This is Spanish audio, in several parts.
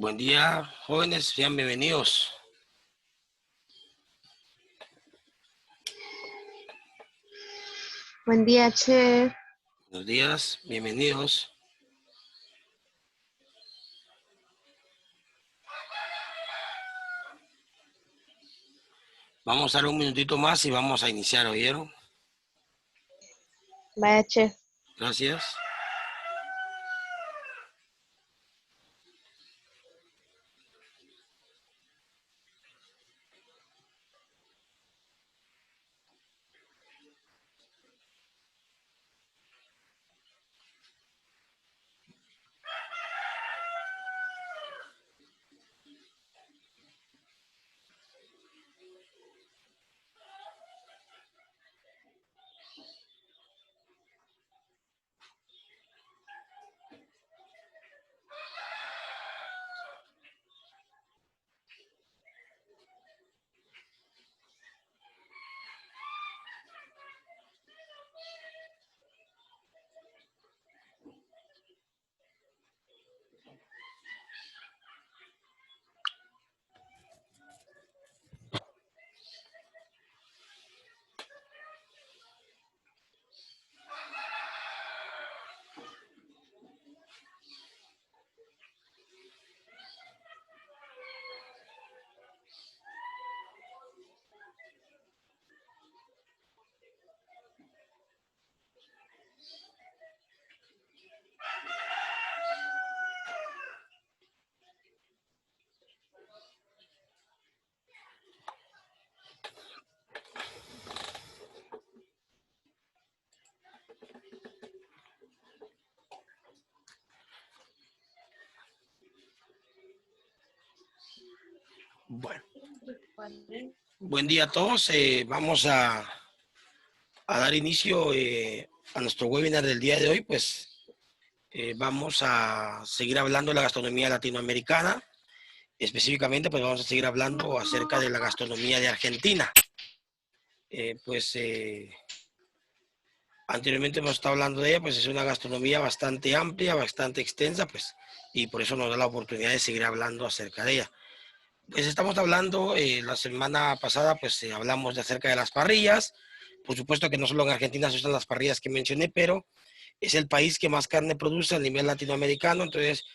Buen día, jóvenes, sean bienvenidos. Buen día, Che. Buenos días, bienvenidos. Vamos a dar un minutito más y vamos a iniciar, ¿oyeron? Vaya, Che. Gracias. Bueno, buen día a todos. Vamos a dar inicio a nuestro webinar del día de hoy. Pues vamos a seguir hablando de la gastronomía latinoamericana. Específicamente, pues vamos a seguir hablando acerca de la gastronomía de Argentina. Anteriormente hemos estado hablando de ella, pues es una gastronomía bastante amplia, bastante extensa, pues, y por eso nos da la oportunidad de seguir hablando acerca de ella. Pues estamos hablando, la semana pasada, pues hablamos de acerca de las parrillas. Por supuesto que no solo en Argentina se usan las parrillas que mencioné, pero es el país que más carne produce a nivel latinoamericano, entonces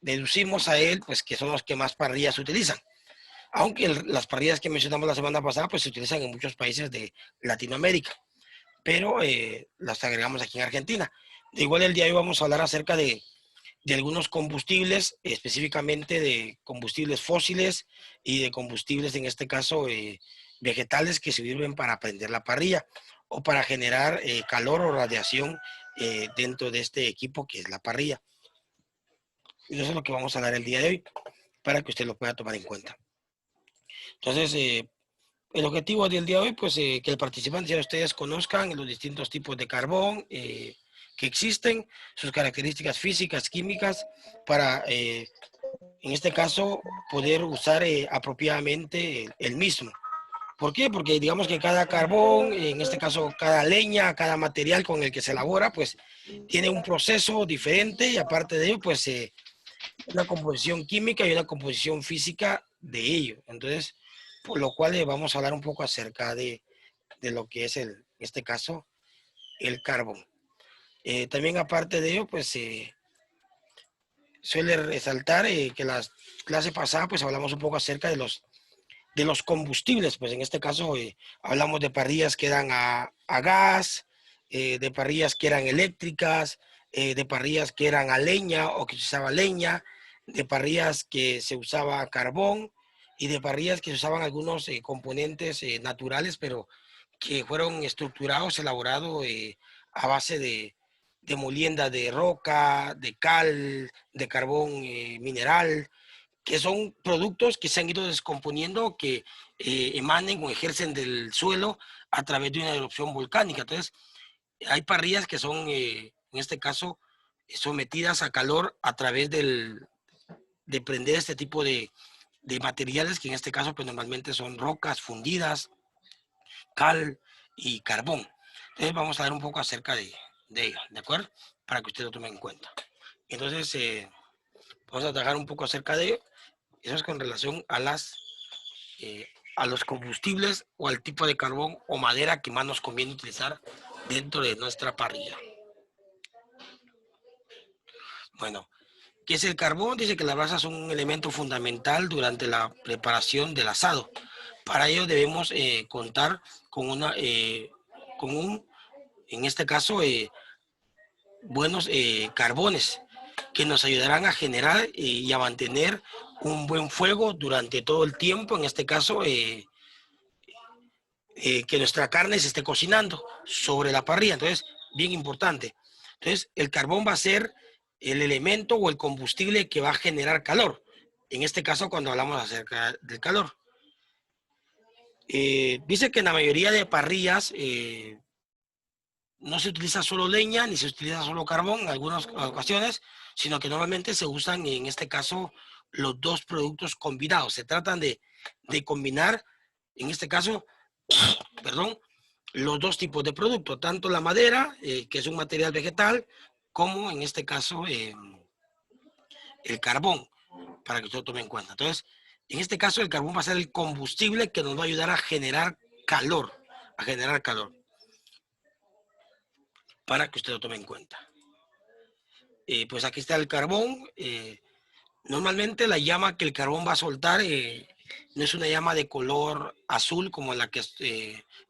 deducimos a él, pues que son los que más parrillas utilizan. Aunque las parrillas que mencionamos la semana pasada, pues se utilizan en muchos países de Latinoamérica, pero las agregamos aquí en Argentina. De igual el día de hoy vamos a hablar acerca de algunos combustibles, específicamente de combustibles fósiles y de combustibles, en este caso, vegetales que sirven para prender la parrilla o para generar calor o radiación dentro de este equipo que es la parrilla. Y eso es lo que vamos a hablar el día de hoy para que usted lo pueda tomar en cuenta. Entonces, el objetivo del día de hoy, pues que el participante de ustedes conozcan los distintos tipos de carbón que existen, sus características físicas, químicas, para, en este caso, poder usar apropiadamente el mismo. ¿Por qué? Porque digamos que cada carbón, en este caso cada leña, cada material con el que se elabora, pues tiene un proceso diferente y aparte de ello, pues una composición química y una composición física de ello. Entonces, por lo cual vamos a hablar un poco acerca de lo que es, en este caso, el carbón. También aparte de ello, pues suele resaltar que la clase pasada, pues hablamos un poco acerca de los combustibles, pues en este caso hablamos de parrillas que eran a gas, de parrillas que eran eléctricas, de parrillas que eran a leña o que se usaba leña, de parrillas que se usaba carbón y de parrillas que se usaban algunos componentes naturales, pero que fueron estructurados, elaborados a base de molienda de roca, de cal, de carbón mineral, que son productos que se han ido descomponiendo, que emanen o ejercen del suelo a través de una erupción volcánica. Entonces, hay parrillas que son, en este caso, sometidas a calor a través de prender este tipo de materiales, que en este caso, pues normalmente son rocas fundidas, cal y carbón. Entonces, vamos a ver un poco acerca de ello, ¿de acuerdo? Para que usted lo tome en cuenta. Entonces, Vamos a trabajar un poco acerca de ello. Eso es con relación a los combustibles o al tipo de carbón o madera que más nos conviene utilizar dentro de nuestra parrilla. Bueno, ¿qué es el carbón? Dice que las brasas son un elemento fundamental durante la preparación del asado. Para ello debemos contar con en este caso, buenos carbones que nos ayudarán a generar y a mantener un buen fuego durante todo el tiempo, en este caso, que nuestra carne se esté cocinando sobre la parrilla. Entonces, bien importante. Entonces, el carbón va a ser el elemento o el combustible que va a generar calor. En este caso, cuando hablamos acerca del calor. Dice que en la mayoría de parrillas no se utiliza solo leña ni se utiliza solo carbón en algunas ocasiones, sino que normalmente se usan, en este caso, los dos productos combinados. Se tratan de combinar, en este caso, perdón, los dos tipos de productos, tanto la madera, que es un material vegetal, como en este caso el carbón, para que usted lo tome en cuenta. Entonces, en este caso el carbón va a ser el combustible que nos va a ayudar a generar calor, para que usted lo tome en cuenta. Pues aquí está el carbón. Normalmente la llama que el carbón va a soltar no es una llama de color azul como la que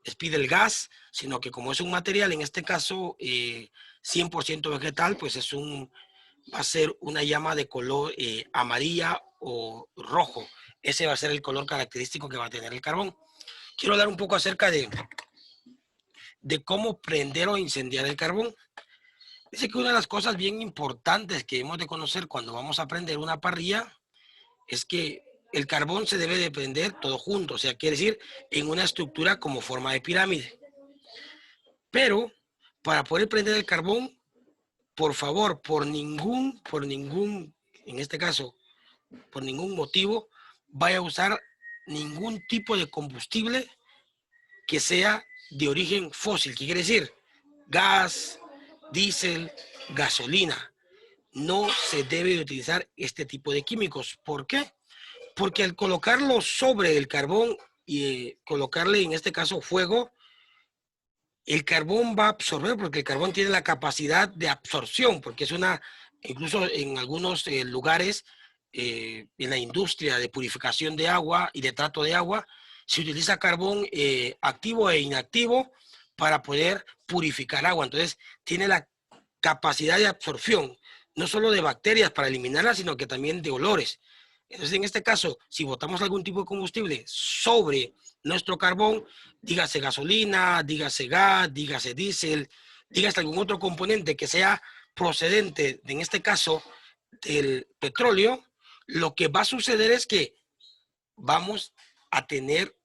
expide el gas, sino que como es un material, en este caso 100% vegetal, pues va a ser una llama de color amarilla o rojo. Ese va a ser el color característico que va a tener el carbón. Quiero hablar un poco acerca de cómo prender o incendiar el carbón. Dice que una de las cosas bien importantes que hemos de conocer cuando vamos a prender una parrilla es que el carbón se debe de prender todo junto, o sea, quiere decir en una estructura como forma de pirámide. Pero para poder prender el carbón, por favor, en este caso, por ningún motivo, vaya a usar ningún tipo de combustible que sea de origen fósil, ¿qué quiere decir? Gas, diésel, gasolina. No se debe de utilizar este tipo de químicos. ¿Por qué? Porque al colocarlo sobre el carbón y colocarle en este caso fuego, el carbón va a absorber, porque el carbón tiene la capacidad de absorción, porque incluso en algunos lugares, en la industria de purificación de agua y de trato de agua, se utiliza carbón activo e inactivo para poder purificar agua. Entonces, tiene la capacidad de absorción, no solo de bacterias para eliminarlas, sino que también de olores. Entonces, en este caso, si botamos algún tipo de combustible sobre nuestro carbón, dígase gasolina, dígase gas, dígase diésel, dígase algún otro componente que sea procedente, en este caso, del petróleo, lo que va a suceder es que vamos a tener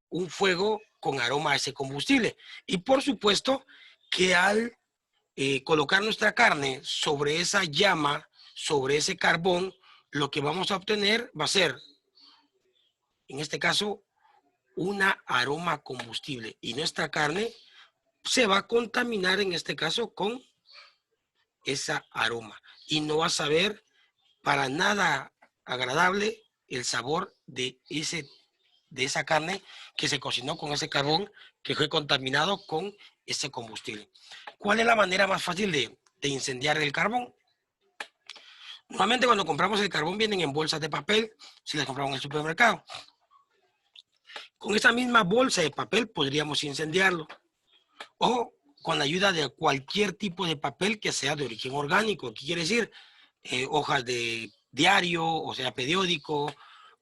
un fuego con aroma a ese combustible. Y por supuesto que al colocar nuestra carne sobre esa llama, sobre ese carbón, lo que vamos a obtener va a ser, en este caso, una aroma combustible. Y nuestra carne se va a contaminar, en este caso, con esa aroma. Y no va a saber para nada agradable el sabor de esa carne que se cocinó con ese carbón que fue contaminado con ese combustible. ¿Cuál es la manera más fácil de incendiar el carbón? Normalmente cuando compramos el carbón vienen en bolsas de papel, si las compramos en el supermercado. Con esa misma bolsa de papel podríamos incendiarlo. O con la ayuda de cualquier tipo de papel que sea de origen orgánico. ¿Qué quiere decir? Hojas de diario, o sea, periódico,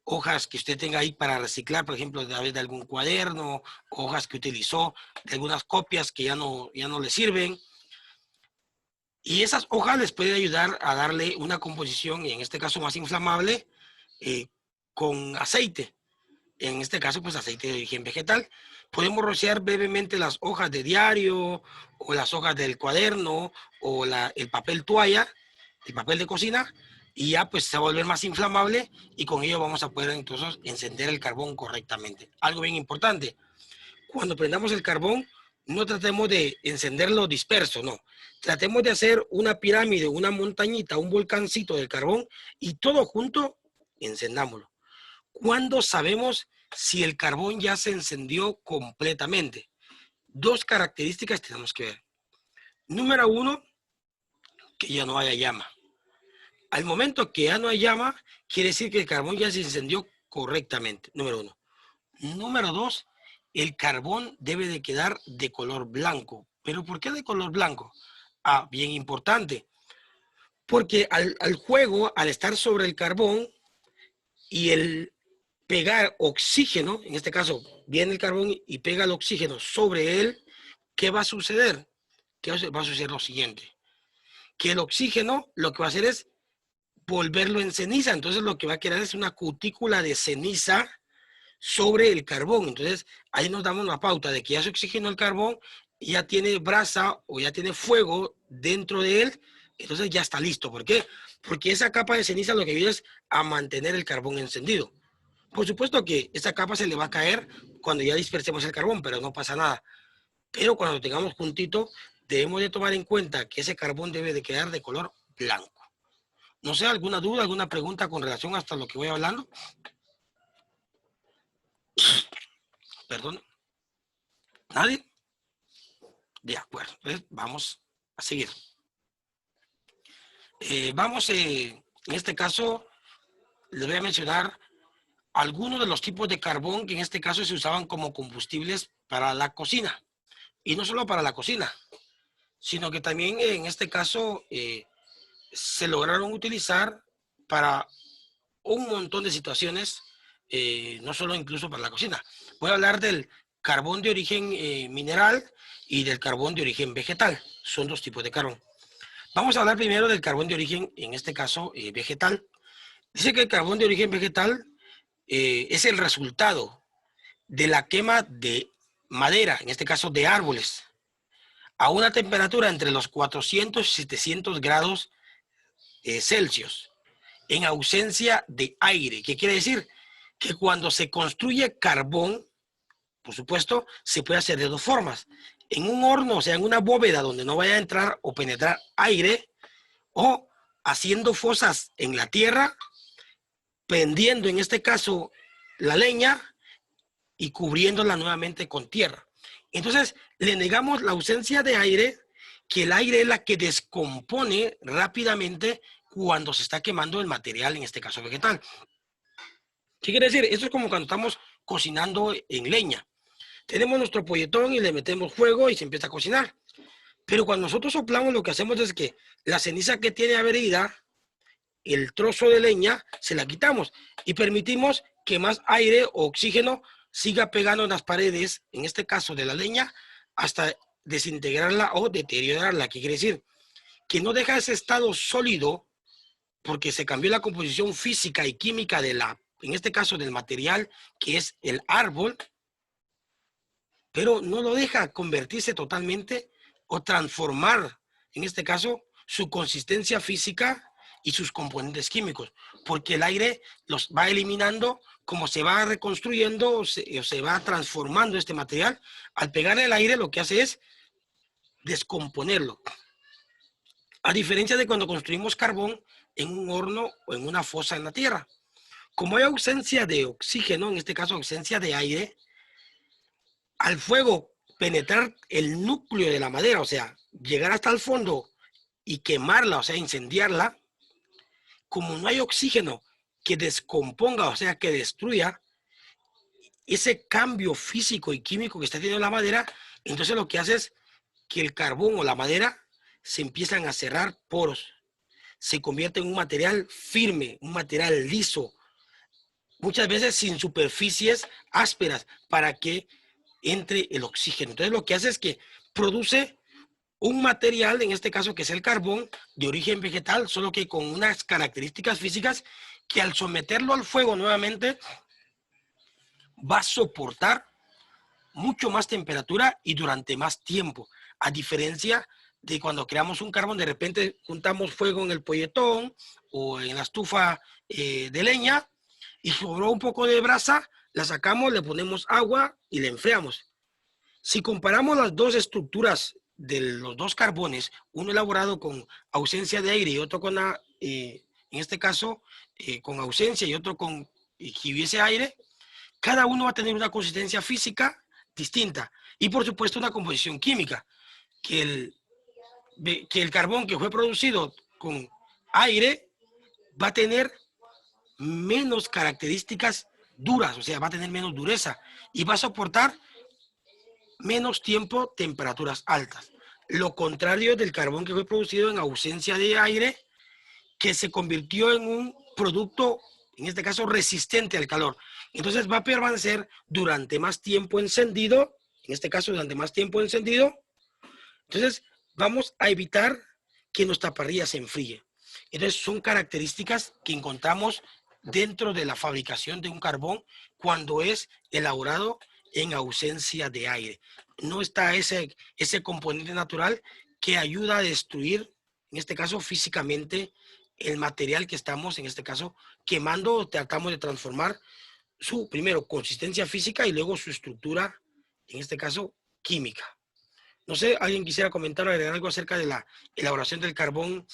hojas que usted tenga ahí para reciclar, por ejemplo, a través de algún cuaderno, hojas que utilizó de algunas copias que ya no le sirven. Y esas hojas les pueden ayudar a darle una composición, y en este caso más inflamable, con aceite. En este caso, pues aceite de origen vegetal. Podemos rociar brevemente las hojas de diario o las hojas del cuaderno o el papel toalla, el papel de cocina, y ya pues se va a volver más inflamable y con ello vamos a poder entonces encender el carbón correctamente. Algo bien importante, cuando prendamos el carbón, no tratemos de encenderlo disperso, no. Tratemos de hacer una pirámide, una montañita, un volcancito del carbón y todo junto encendámoslo. ¿Cuándo sabemos si el carbón ya se encendió completamente? Dos características tenemos que ver. Número uno, que ya no haya llama. Al momento que ya no hay llama, quiere decir que el carbón ya se encendió correctamente. Número uno. Número dos, el carbón debe de quedar de color blanco. ¿Pero por qué de color blanco? Ah, bien importante. Porque al fuego, al estar sobre el carbón y el pegar oxígeno, en este caso viene el carbón y pega el oxígeno sobre él, ¿qué va a suceder? ¿Qué va a suceder? Lo siguiente, que el oxígeno lo que va a hacer es volverlo en ceniza. Entonces lo que va a quedar es una cutícula de ceniza sobre el carbón. Entonces ahí nos damos una pauta de que ya se oxigenó el carbón y ya tiene brasa o ya tiene fuego dentro de él. Entonces ya está listo. ¿Por qué? Porque esa capa de ceniza lo que ayuda es a mantener el carbón encendido. Por supuesto que esa capa se le va a caer cuando ya dispersemos el carbón, pero no pasa nada. Pero cuando lo tengamos juntito, debemos de tomar en cuenta que ese carbón debe de quedar de color blanco. No sé, ¿alguna duda, alguna pregunta con relación hasta lo que voy hablando? Perdón. ¿Nadie? De acuerdo. Entonces, vamos a seguir. En este caso, les voy a mencionar algunos de los tipos de carbón que en este caso se usaban como combustibles para la cocina. Y no solo para la cocina, sino que también en este caso se lograron utilizar para un montón de situaciones, no solo incluso para la cocina. Voy a hablar del carbón de origen mineral y del carbón de origen vegetal. Son dos tipos de carbón. Vamos a hablar primero del carbón de origen, en este caso, vegetal. Dice que el carbón de origen vegetal es el resultado de la quema de madera, en este caso de árboles, a una temperatura entre los 400 y 700 grados Celsius, en ausencia de aire. ¿Qué quiere decir? Que cuando se construye carbón, por supuesto, se puede hacer de dos formas. En un horno, o sea, en una bóveda donde no vaya a entrar o penetrar aire, o haciendo fosas en la tierra, prendiendo en este caso la leña y cubriéndola nuevamente con tierra. Entonces, le negamos la ausencia de aire, que el aire es la que descompone rápidamente cuando se está quemando el material, en este caso vegetal. ¿Qué quiere decir? Esto es como cuando estamos cocinando en leña. Tenemos nuestro polletón y le metemos fuego y se empieza a cocinar. Pero cuando nosotros soplamos, lo que hacemos es que la ceniza que tiene adherida, el trozo de leña, se la quitamos y permitimos que más aire o oxígeno siga pegando en las paredes, en este caso de la leña, hasta desintegrarla o deteriorarla. ¿Qué quiere decir? Que no deja ese estado sólido porque se cambió la composición física y química de la, en este caso del material que es el árbol, pero no lo deja convertirse totalmente o transformar, en este caso, su consistencia física y sus componentes químicos, porque el aire los va eliminando como se va reconstruyendo o se va transformando este material. Al pegar el aire lo que hace es descomponerlo. A diferencia de cuando construimos carbón en un horno o en una fosa en la tierra. Como hay ausencia de oxígeno, en este caso ausencia de aire, al fuego penetrar el núcleo de la madera, o sea, llegar hasta el fondo y quemarla, o sea, incendiarla, como no hay oxígeno que descomponga, o sea, que destruya ese cambio físico y químico que está teniendo la madera, entonces lo que hace es que el carbón o la madera se empiezan a cerrar poros, se convierte en un material firme, un material liso, muchas veces sin superficies ásperas para que entre el oxígeno. Entonces lo que hace es que produce un material, en este caso que es el carbón, de origen vegetal, solo que con unas características físicas que al someterlo al fuego nuevamente va a soportar mucho más temperatura y durante más tiempo, a diferencia de cuando creamos un carbón, de repente juntamos fuego en el polletón o en la estufa de leña y sobró un poco de brasa, la sacamos, le ponemos agua y le enfriamos. Si comparamos las dos estructuras de los dos carbones, uno elaborado con ausencia de aire y otro con, en este caso, con ausencia y otro con que hubiese aire, cada uno va a tener una consistencia física distinta y, por supuesto, una composición química, que el carbón que fue producido con aire va a tener menos características duras, o sea, va a tener menos dureza y va a soportar menos tiempo temperaturas altas. Lo contrario del carbón que fue producido en ausencia de aire, que se convirtió en un producto, en este caso, resistente al calor. Entonces va a permanecer durante más tiempo encendido, en este caso, durante más tiempo encendido. Entonces vamos a evitar que nuestra parrilla se enfríe. Entonces son características que encontramos dentro de la fabricación de un carbón cuando es elaborado en ausencia de aire. No está ese componente natural que ayuda a destruir, en este caso físicamente, el material que estamos, en este caso, quemando o tratamos de transformar su, primero, consistencia física y luego su estructura, en este caso, química. No sé, ¿alguien quisiera comentar o agregar algo acerca de la elaboración del carbón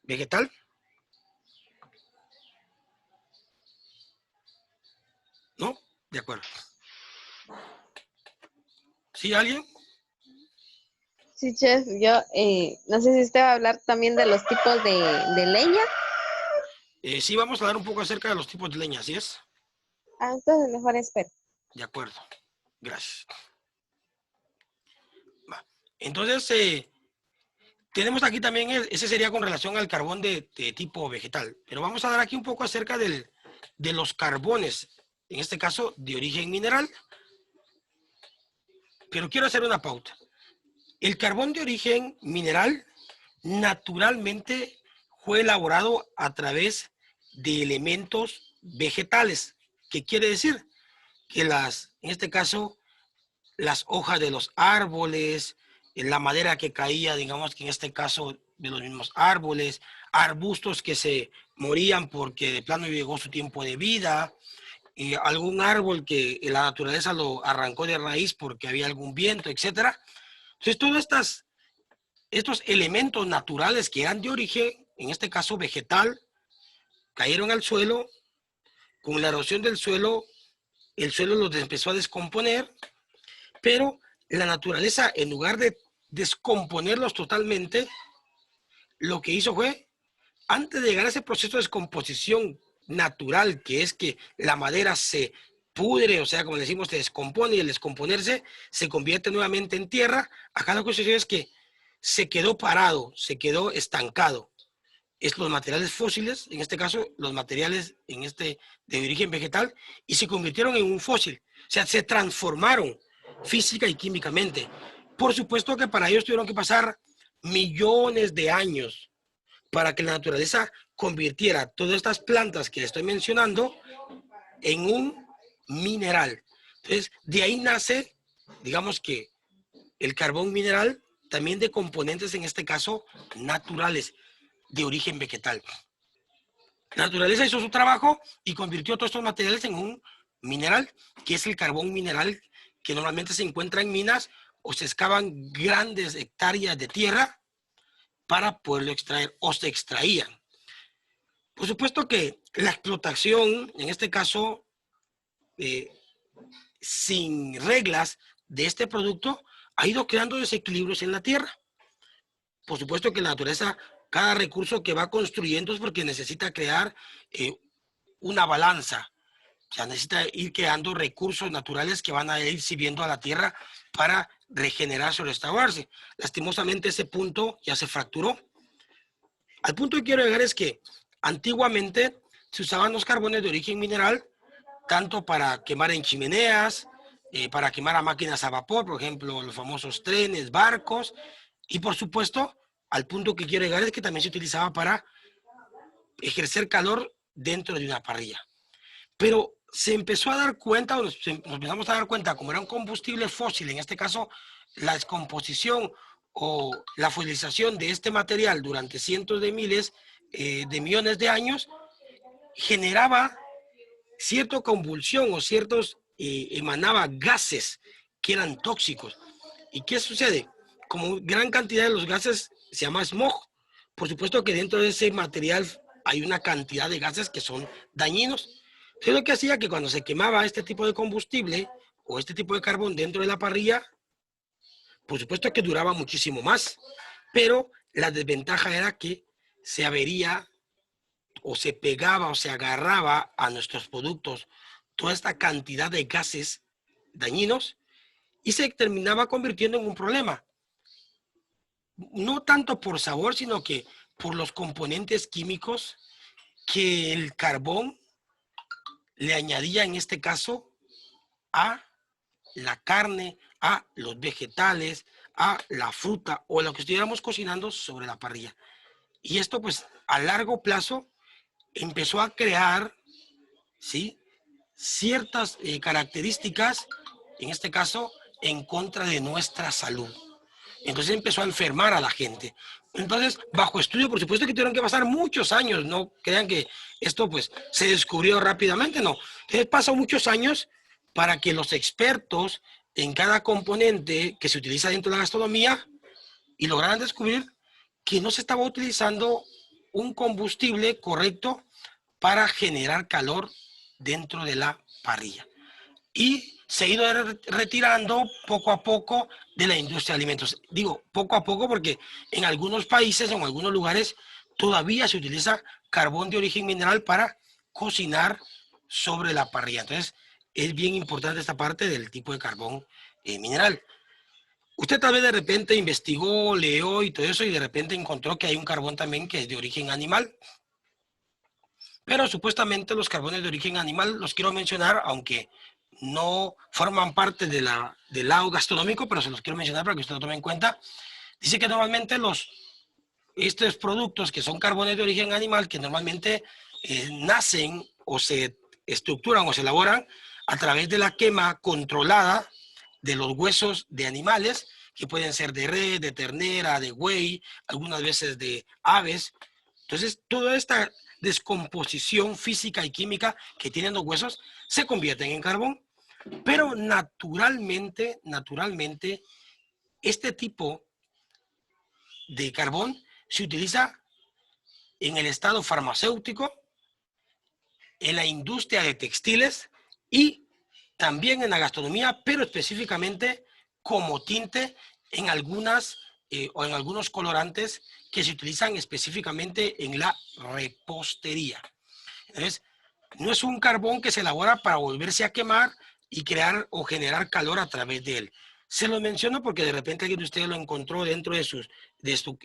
vegetal? ¿No? De acuerdo. ¿Sí, alguien? Sí, chef, yo no sé si usted va a hablar también de los tipos de leña. Sí, vamos a hablar un poco acerca de los tipos de leña, ¿sí es? Ah, entonces mejor espero. De acuerdo. Gracias. Va. Entonces, tenemos aquí también, ese sería con relación al carbón de tipo vegetal. Pero vamos a dar aquí un poco acerca de los carbones, en este caso de origen mineral. Pero quiero hacer una pauta. El carbón de origen mineral naturalmente fue elaborado a través de elementos vegetales. ¿Qué quiere decir? Que en este caso, las hojas de los árboles, la madera que caía, digamos que en este caso de los mismos árboles, arbustos que se morían porque de plano llegó su tiempo de vida, y algún árbol que la naturaleza lo arrancó de raíz porque había algún viento, etcétera. Entonces, todos estos elementos naturales que eran de origen, en este caso vegetal, cayeron al suelo. Con la erosión del suelo, el suelo los empezó a descomponer, pero la naturaleza, en lugar de descomponerlos totalmente, lo que hizo fue, antes de llegar a ese proceso de descomposición natural, que es que la madera se pudre, o sea, como decimos, se descompone y al descomponerse se convierte nuevamente en tierra, acá lo que sucedió es que se quedó parado, se quedó estancado. Es los materiales fósiles, en este caso los materiales de origen vegetal, y se convirtieron en un fósil. O sea, se transformaron física y químicamente. Por supuesto que para ellos tuvieron que pasar millones de años para que la naturaleza convirtiera todas estas plantas que estoy mencionando en un mineral. Entonces, de ahí nace, digamos que el carbón mineral, también de componentes, en este caso, naturales, de origen vegetal. La naturaleza hizo su trabajo y convirtió todos estos materiales en un mineral, que es el carbón mineral, que normalmente se encuentra en minas o se excavan grandes hectáreas de tierra para poderlo extraer o se extraían. Por supuesto que la explotación, en este caso, eh, sin reglas de este producto, ha ido creando desequilibrios en la tierra. Por supuesto que la naturaleza, cada recurso que va construyendo es porque necesita crear una balanza. O sea, necesita ir creando recursos naturales que van a ir sirviendo a la tierra para regenerarse o restaurarse. Lastimosamente ese punto ya se fracturó. Al punto que quiero llegar es que antiguamente se usaban los carbones de origen mineral tanto para quemar en chimeneas, para quemar a máquinas a vapor, por ejemplo, los famosos trenes, barcos, y por supuesto, al punto que quiero llegar es que también se utilizaba para ejercer calor dentro de una parrilla. Pero se empezó a dar cuenta, nos empezamos a dar cuenta, como era un combustible fósil, en este caso, la descomposición o la fosilización de este material durante cientos de miles de millones de años, generaba cierta convulsión o emanaba gases que eran tóxicos. ¿Y qué sucede? Como gran cantidad de los gases se llama smog, por supuesto que dentro de ese material hay una cantidad de gases que son dañinos. Entonces lo que hacía que cuando se quemaba este tipo de combustible o este tipo de carbón dentro de la parrilla, por supuesto que duraba muchísimo más, pero la desventaja era que se avería o se pegaba o se agarraba a nuestros productos toda esta cantidad de gases dañinos y se terminaba convirtiendo en un problema. No tanto por sabor, sino que por los componentes químicos que el carbón le añadía en este caso a la carne, a los vegetales, a la fruta o lo que estuviéramos cocinando sobre la parrilla. Y esto pues a largo plazo empezó a crear, ¿sí?, ciertas características, en este caso, en contra de nuestra salud. Entonces empezó a enfermar a la gente. Entonces, bajo estudio, por supuesto que tuvieron que pasar muchos años, no crean que esto pues se descubrió rápidamente, no. Entonces pasó muchos años para que los expertos en cada componente que se utiliza dentro de la gastronomía y lograran descubrir que no se estaba utilizando un combustible correcto para generar calor dentro de la parrilla. Y se ha ido retirando poco a poco de la industria de alimentos. Digo poco a poco porque en algunos países, en algunos lugares, todavía se utiliza carbón de origen mineral para cocinar sobre la parrilla. Entonces, es bien importante esta parte del tipo de carbón mineral. Usted tal vez de repente investigó, leyó y todo eso y de repente encontró que hay un carbón también que es de origen animal. Pero supuestamente los carbones de origen animal los quiero mencionar, aunque no forman parte de del lado gastronómico, pero se los quiero mencionar para que usted lo tome en cuenta. Dice que normalmente estos productos que son carbones de origen animal, que normalmente nacen o se estructuran o se elaboran a través de la quema controlada de los huesos de animales, que pueden ser de red, de ternera, de buey, algunas veces de aves. Entonces, toda esta descomposición física y química que tienen los huesos se convierten en carbón. Pero naturalmente, este tipo de carbón se utiliza en el estado farmacéutico, en la industria de textiles y también en la gastronomía, pero específicamente como tinte en algunas o en algunos colorantes que se utilizan específicamente en la repostería. Entonces, no es un carbón que se elabora para volverse a quemar y crear o generar calor a través de él. Se lo menciono porque de repente alguien de ustedes lo encontró dentro de su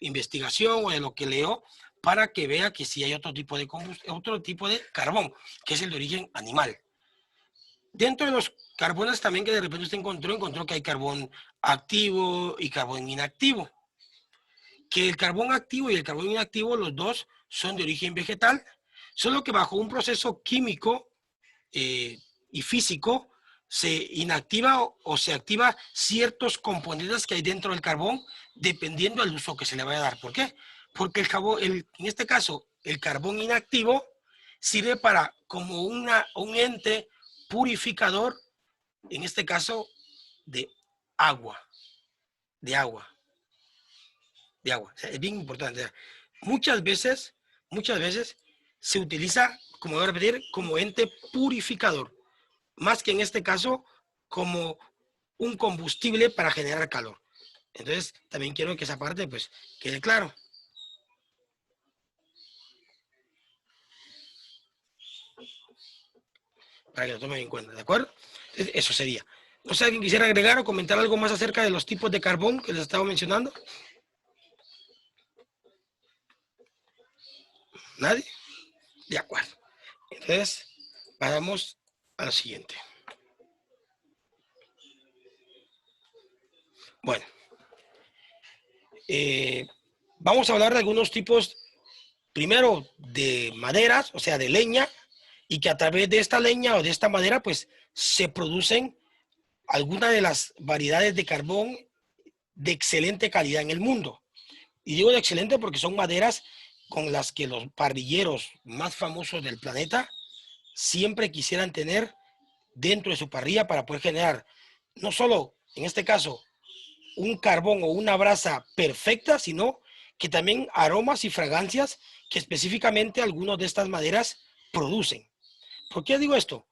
investigación o de lo que leo, para que vea que sí hay otro tipo de carbón, que es el de origen animal. Dentro de los carbones también que de repente usted encontró que hay carbón activo y carbón inactivo. Que el carbón activo y el carbón inactivo, los dos son de origen vegetal, solo que bajo un proceso químico y físico se inactiva o se activa ciertos componentes que hay dentro del carbón dependiendo del uso que se le vaya a dar. ¿Por qué? Porque en este caso, el carbón inactivo sirve para como un ente purificador, en este caso, de agua, de agua, de agua. O sea, es bien importante. O sea, muchas veces se utiliza, como voy a repetir, como ente purificador, más que en este caso como un combustible para generar calor. Entonces, también quiero que esa parte pues quede claro. Para que lo tomen en cuenta, ¿de acuerdo? Entonces, eso sería. No sé, ¿alguien quisiera agregar o comentar algo más acerca de los tipos de carbón que les estaba mencionando? ¿Nadie? De acuerdo. Entonces, vamos a lo siguiente. Bueno, vamos a hablar de algunos tipos, primero de maderas, o sea, de leña, y que a través de esta leña o de esta madera, pues se producen algunas de las variedades de carbón de excelente calidad en el mundo. Y digo de excelente porque son maderas con las que los parrilleros más famosos del planeta siempre quisieran tener dentro de su parrilla para poder generar, no solo, en este caso, un carbón o una brasa perfecta, sino que también aromas y fragancias que específicamente algunas de estas maderas producen. ¿Por qué digo esto?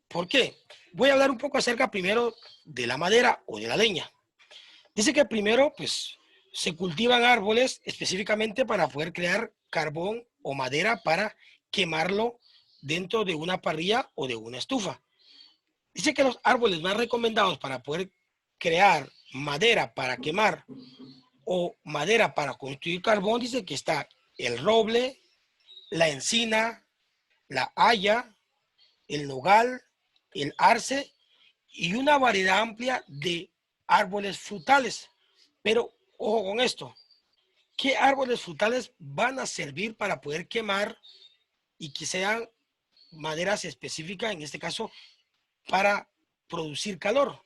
¿Por qué? Voy a hablar un poco acerca primero de la madera o de la leña. Dice que primero, pues, se cultivan árboles específicamente para poder crear carbón o madera para quemarlo dentro de una parrilla o de una estufa. Dice que los árboles más recomendados para poder crear madera para quemar o madera para construir carbón, dice que está el roble, la encina, la haya, el nogal, el arce y una variedad amplia de árboles frutales. Pero ojo con esto, ¿qué árboles frutales van a servir para poder quemar y que sean maderas específicas, en este caso, para producir calor?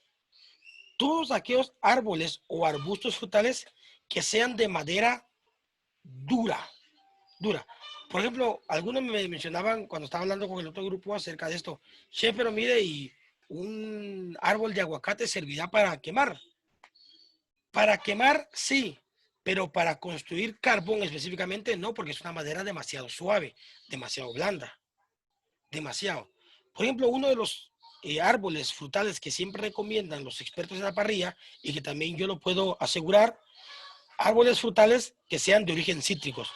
Todos aquellos árboles o arbustos frutales que sean de madera dura, dura. Por ejemplo, algunos me mencionaban cuando estaba hablando con el otro grupo acerca de esto. Che, pero mire, y un árbol de aguacate servirá para quemar. Para quemar, sí, pero para construir carbón específicamente no, porque es una madera demasiado suave, demasiado blanda, demasiado. Por ejemplo, uno de los árboles frutales que siempre recomiendan los expertos en la parrilla y que también yo lo puedo asegurar, árboles frutales que sean de origen cítricos.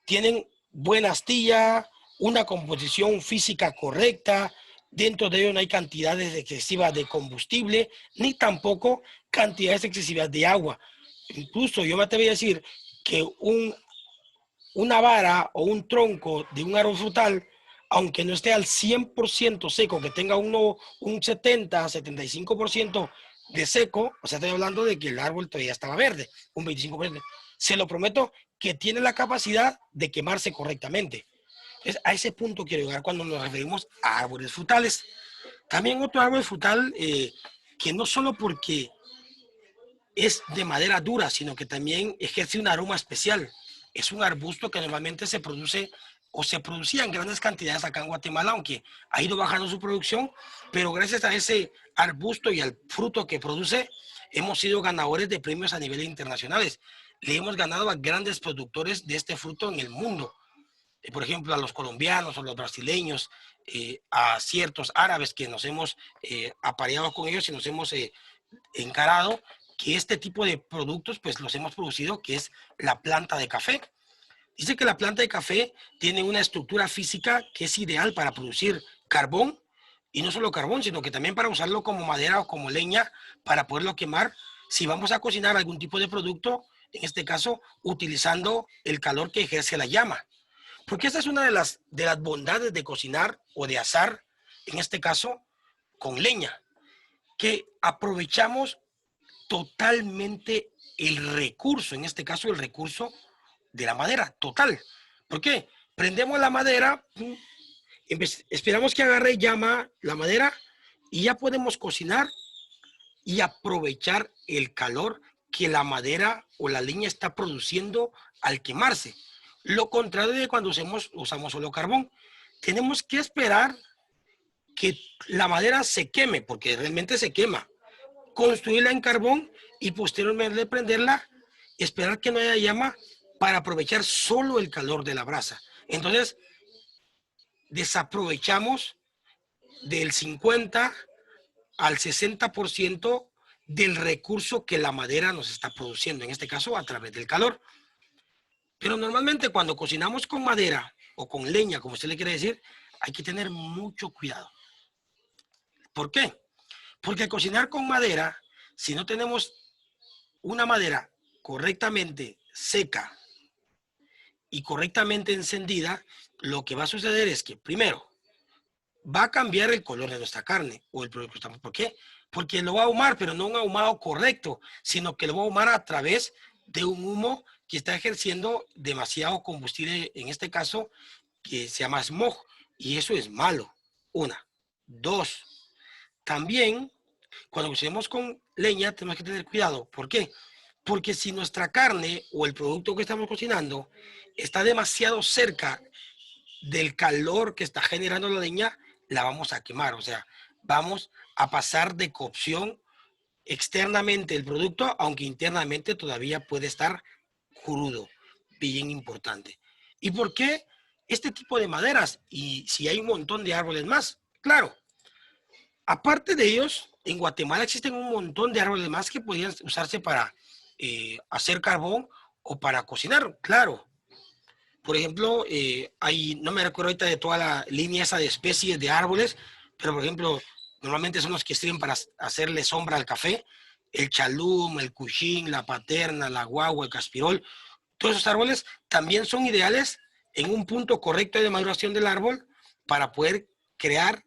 Tienen buena astilla, una composición física correcta, dentro de ellos no hay cantidades excesivas de combustible, ni tampoco cantidades excesivas de agua. Incluso yo me atrevo a decir que una vara o un tronco de un árbol frutal, aunque no esté al 100% seco, que tenga un 70-75% de seco, o sea, estoy hablando de que el árbol todavía estaba verde, un 25%, se lo prometo que tiene la capacidad de quemarse correctamente. Entonces, a ese punto quiero llegar cuando nos referimos a árboles frutales. También otro árbol frutal que no solo porque es de madera dura, sino que también ejerce un aroma especial. Es un arbusto que normalmente se produce o se producía en grandes cantidades acá en Guatemala, aunque ha ido bajando su producción, pero gracias a ese arbusto y al fruto que produce, hemos sido ganadores de premios a nivel internacionales. Le hemos ganado a grandes productores de este fruto en el mundo. Por ejemplo, a los colombianos o los brasileños, a ciertos árabes que nos hemos apareado con ellos y nos hemos encarado que este tipo de productos pues los hemos producido, que es la planta de café. Dice que la planta de café tiene una estructura física que es ideal para producir carbón, y no solo carbón, sino que también para usarlo como madera o como leña para poderlo quemar si vamos a cocinar algún tipo de producto, en este caso utilizando el calor que ejerce la llama. Porque esta es una de las bondades de cocinar o de asar, en este caso con leña, que aprovechamos totalmente el recurso, en este caso el recurso de la madera, total. ¿Por qué? Prendemos la madera, esperamos que agarre llama la madera y ya podemos cocinar y aprovechar el calor que la madera o la leña está produciendo al quemarse. Lo contrario de cuando usamos solo carbón. Tenemos que esperar que la madera se queme, porque realmente se quema, construirla en carbón y posteriormente prenderla, esperar que no haya llama para aprovechar solo el calor de la brasa. Entonces, desaprovechamos del 50 al 60% del recurso que la madera nos está produciendo, en este caso a través del calor. Pero normalmente cuando cocinamos con madera o con leña, como usted le quiere decir, hay que tener mucho cuidado. ¿Por qué? Porque al cocinar con madera, si no tenemos una madera correctamente seca y correctamente encendida, lo que va a suceder es que, primero, va a cambiar el color de nuestra carne o el producto que estamos. ¿Por qué? Porque lo va a ahumar, pero no un ahumado correcto, sino que lo va a ahumar a través de un humo que está ejerciendo demasiado combustible, en este caso, que se llama smog, y eso es malo. Una. Dos, también, cuando cocinamos con leña, tenemos que tener cuidado. ¿Por qué? Porque si nuestra carne o el producto que estamos cocinando está demasiado cerca del calor que está generando la leña, la vamos a quemar. O sea, vamos a pasar de cocción externamente el producto, aunque internamente todavía puede estar crudo, bien importante. ¿Y por qué este tipo de maderas? Y si hay un montón de árboles más, claro, aparte de ellos, en Guatemala existen un montón de árboles más que podrían usarse para hacer carbón o para cocinar, claro. Por ejemplo, hay, no me recuerdo ahorita de toda la línea esa de especies de árboles, pero por ejemplo, normalmente son los que sirven para hacerle sombra al café, el chalum, el cuchín, la paterna, la guagua, el caspirol, todos esos árboles también son ideales en un punto correcto de maduración del árbol para poder crear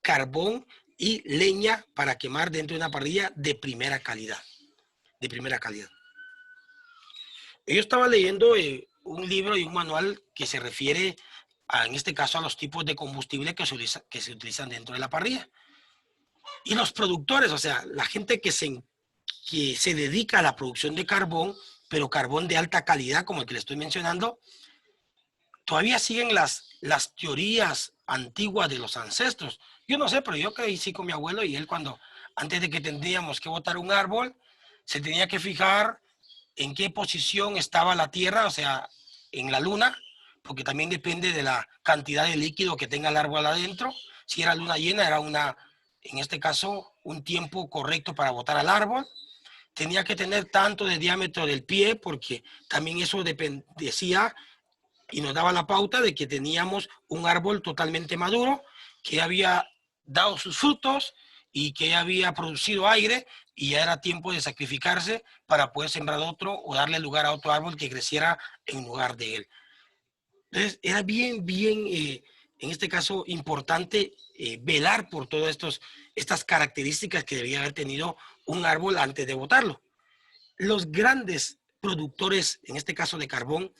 carbón y leña para quemar dentro de una parrilla de primera calidad, de primera calidad. Yo estaba leyendo un libro y un manual que se refiere, en este caso, a los tipos de combustible que se utilizan dentro de la parrilla. Y los productores, o sea, la gente que se dedica a la producción de carbón, pero carbón de alta calidad, como el que le estoy mencionando, todavía siguen las teorías antiguas de los ancestros. Yo no sé, pero yo crecí con mi abuelo y él cuando, antes de que tendríamos que botar un árbol, se tenía que fijar en qué posición estaba la Tierra, o sea, en la Luna, porque también depende de la cantidad de líquido que tenga el árbol adentro. Si era luna llena, era en este caso, un tiempo correcto para botar al árbol. Tenía que tener tanto de diámetro del pie, porque también eso decía y nos daba la pauta de que teníamos un árbol totalmente maduro, que había dado sus frutos y que había producido aire y ya era tiempo de sacrificarse para poder sembrar otro o darle lugar a otro árbol que creciera en lugar de él. Entonces, era en este caso, importante velar por todas estas características que debía haber tenido un árbol antes de botarlo. Los grandes productores, en este caso de carbón,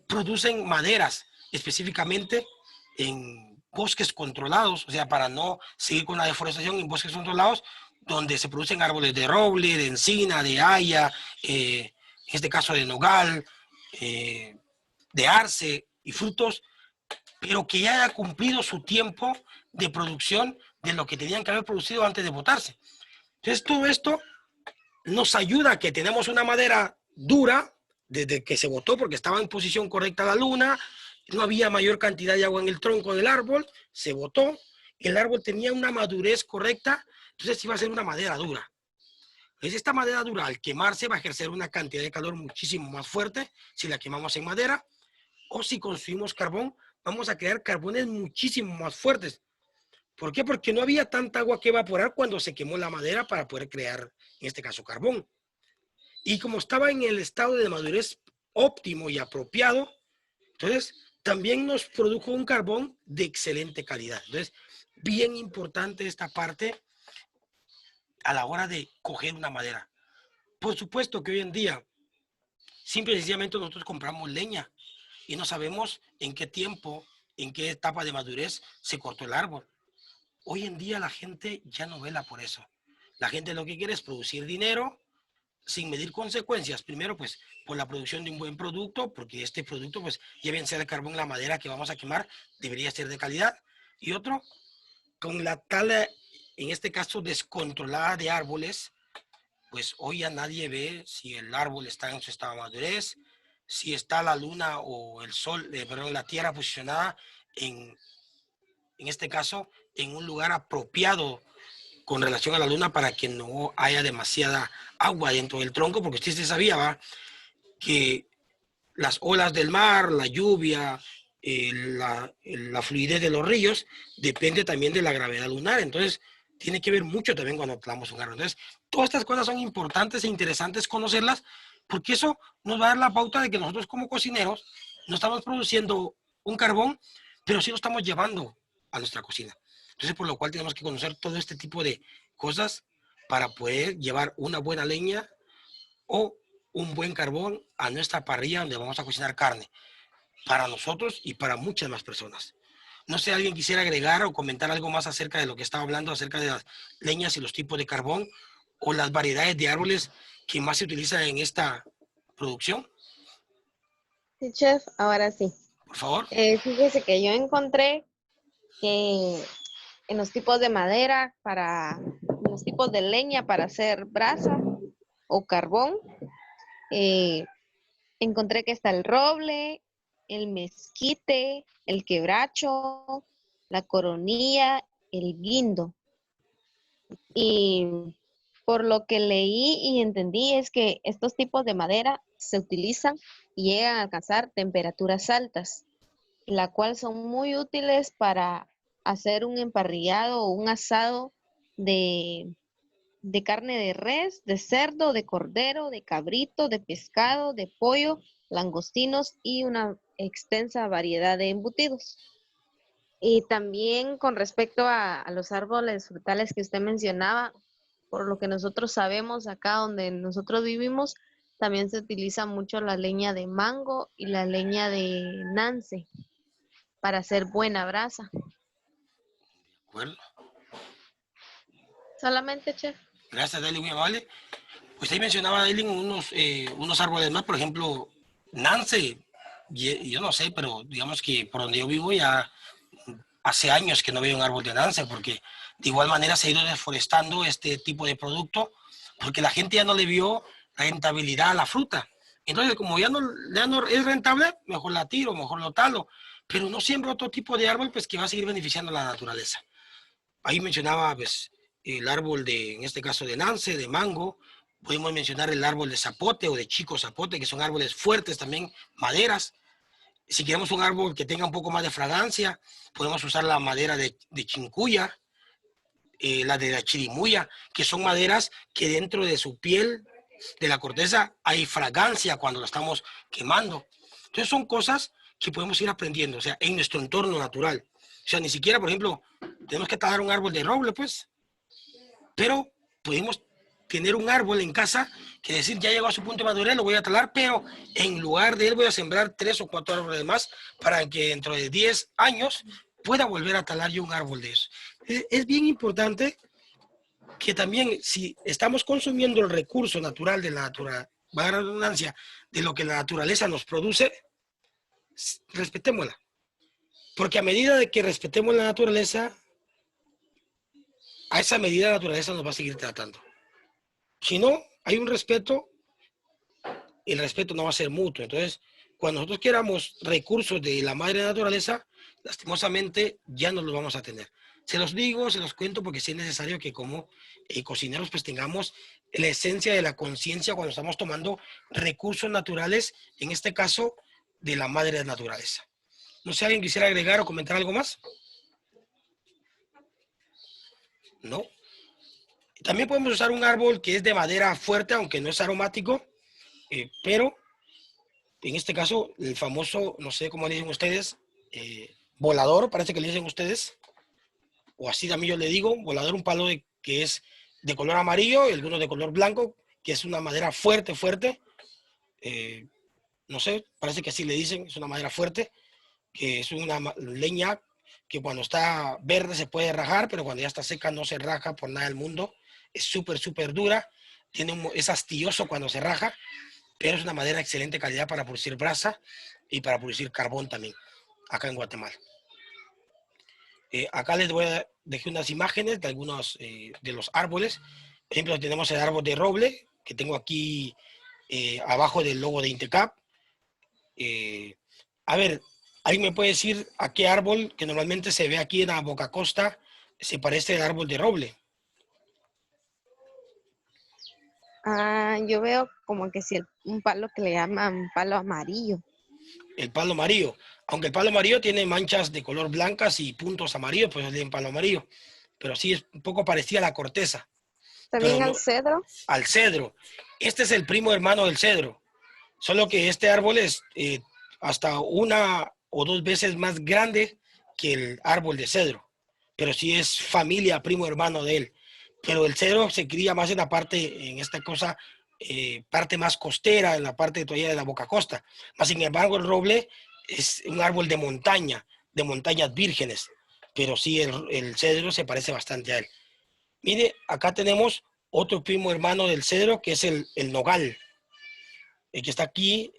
producen maderas específicamente en bosques controlados, o sea, para no seguir con la deforestación en bosques controlados, donde se producen árboles de roble, de encina, de haya, en este caso de nogal, de arce y frutos, pero que ya haya cumplido su tiempo de producción de lo que tenían que haber producido antes de botarse. Entonces, todo esto nos ayuda a que tenemos una madera dura desde que se botó porque estaba en posición correcta la luna, no había mayor cantidad de agua en el tronco del árbol, se botó, el árbol tenía una madurez correcta, entonces iba a ser una madera dura. Entonces esta madera dura al quemarse va a ejercer una cantidad de calor muchísimo más fuerte si la quemamos en madera o si consumimos carbón, vamos a crear carbones muchísimo más fuertes. ¿Por qué? Porque no había tanta agua que evaporar cuando se quemó la madera para poder crear, en este caso, carbón. Y como estaba en el estado de madurez óptimo y apropiado, entonces también nos produjo un carbón de excelente calidad. Entonces, bien importante esta parte a la hora de coger una madera. Por supuesto que hoy en día, simple y sencillamente nosotros compramos leña y no sabemos en qué tiempo, en qué etapa de madurez se cortó el árbol. Hoy en día la gente ya no vela por eso. La gente lo que quiere es producir dinero sin medir consecuencias. Primero, pues, por la producción de un buen producto, porque este producto, pues, ya bien sea el carbón, la madera que vamos a quemar, debería ser de calidad. Y otro, con la tala, en este caso, descontrolada de árboles, pues hoy ya nadie ve si el árbol está en su estado de madurez, si está la luna o el sol, perdón, la tierra posicionada en este caso, en un lugar apropiado con relación a la luna para que no haya demasiada agua dentro del tronco, porque usted se sabía, ¿va? Que las olas del mar, la lluvia, la fluidez de los ríos, depende también de la gravedad lunar. Entonces, tiene que ver mucho también cuando plantamos un árbol. Entonces, todas estas cosas son importantes e interesantes conocerlas, porque eso nos va a dar la pauta de que nosotros como cocineros no estamos produciendo un carbón, pero sí lo estamos llevando a nuestra cocina. Entonces, por lo cual tenemos que conocer todo este tipo de cosas para poder llevar una buena leña o un buen carbón a nuestra parrilla donde vamos a cocinar carne, para nosotros y para muchas más personas. No sé, alguien quisiera agregar o comentar algo más acerca de lo que estaba hablando, acerca de las leñas y los tipos de carbón o las variedades de árboles que más se utilizan en esta producción. Sí, chef, ahora sí. Por favor. Fíjese que yo encontré que en los tipos de madera para los tipos de leña para hacer brasa o carbón. Eh, Encontré que está el roble, el mezquite, el quebracho, la coronilla, el guindo. Y por lo que leí y entendí es que estos tipos de madera se utilizan y llegan a alcanzar temperaturas altas, la cual son muy útiles para hacer un emparrillado o un asado de, de carne de res, de cerdo, de cordero, de cabrito, de pescado, de pollo, langostinos y una extensa variedad de embutidos. Y también con respecto a los árboles frutales que usted mencionaba, por lo que nosotros sabemos acá donde nosotros vivimos, también se utiliza mucho la leña de mango y la leña de nance para hacer buena brasa. ¿De acuerdo? Solamente, chef. Gracias, Daily, muy amable. Pues ahí mencionaba Daily unos árboles más, por ejemplo, Nance, y yo no sé, pero digamos que por donde yo vivo ya hace años que no veo un árbol de Nance, porque de igual manera se ha ido deforestando este tipo de producto, porque la gente ya no le vio rentabilidad a la fruta. Entonces, como ya no es rentable, mejor la tiro, mejor lo talo, pero no siembro otro tipo de árbol pues, que va a seguir beneficiando a la naturaleza. Ahí mencionaba pues, el árbol de, en este caso de Nance, de mango. Podemos mencionar el árbol de zapote o de chico zapote, que son árboles fuertes también, maderas. Si queremos un árbol que tenga un poco más de fragancia, podemos usar la madera de chincuya, la de la chirimuya, que son maderas que dentro de su piel, de la corteza, hay fragancia cuando la estamos quemando. Entonces son cosas que podemos ir aprendiendo, o sea, en nuestro entorno natural. O sea, ni siquiera, por ejemplo, tenemos que talar un árbol de roble, pues, pero podemos tener un árbol en casa que decir, ya llegó a su punto de madurez, lo voy a talar, pero en lugar de él voy a sembrar 3 o 4 árboles más para que dentro de 10 años pueda volver a talar yo un árbol de eso. Es bien importante que también si estamos consumiendo el recurso natural de la naturaleza, va a la redundancia, de lo que la naturaleza nos produce, respetémosla. Porque a medida de que respetemos la naturaleza, a esa medida la naturaleza nos va a seguir tratando. Si no, hay un respeto, el respeto no va a ser mutuo. Entonces, cuando nosotros queramos recursos de la madre naturaleza, lastimosamente ya no los vamos a tener. Se los digo, se los cuento porque sí es necesario que como cocineros pues tengamos la esencia de la conciencia cuando estamos tomando recursos naturales, en este caso de la madre naturaleza. No sé, ¿alguien quisiera agregar o comentar algo más? No. También podemos usar un árbol que es de madera fuerte, aunque no es aromático, pero en este caso, el famoso, no sé cómo le dicen ustedes, volador, parece que le dicen ustedes, o así también yo le digo, volador, un palo que es de color amarillo y algunos de color blanco, que es una madera fuerte, fuerte, eh, no sé, parece que así le dicen, es una madera fuerte, que es una leña que cuando está verde se puede rajar, pero cuando ya está seca no se raja por nada del mundo, es súper, súper dura, es astilloso cuando se raja, pero es una madera de excelente calidad para producir brasa y para producir carbón también, acá en Guatemala. Acá les voy a dejar unas imágenes de algunos de los árboles. Por ejemplo, tenemos el árbol de roble, que tengo aquí abajo del logo de Intecap. A ver, ¿alguien me puede decir a qué árbol que normalmente se ve aquí en la Boca Costa se parece al árbol de roble? Yo veo como que si un palo que le llaman palo amarillo. El palo amarillo. Aunque el palo amarillo tiene manchas de color blancas y puntos amarillos, pues es el palo amarillo. Pero sí es un poco parecida a la corteza. Pero También no al cedro. al cedro. Este es el primo hermano del cedro. Solo que este árbol es hasta 1 o 2 veces más grande que el árbol de cedro. Pero sí es familia, primo hermano de él. Pero el cedro se cría más en la parte, en esta cosa, parte más costera, en la parte todavía de la Boca Costa. Más sin embargo, el roble es un árbol de montañas vírgenes. Pero sí, el cedro se parece bastante a él. Mire, acá tenemos otro primo hermano del cedro, que es el nogal, el que está aquí,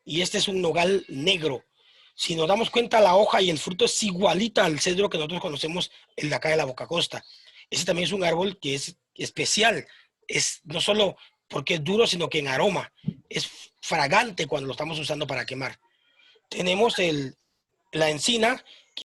y este es un nogal negro. Si nos damos cuenta, la hoja y el fruto es igualita al cedro que nosotros conocemos en la acá de la Boca Costa. Ese también es un árbol que es especial. Es no solo porque es duro, sino que en aroma. Es fragante cuando lo estamos usando para quemar. Tenemos la encina,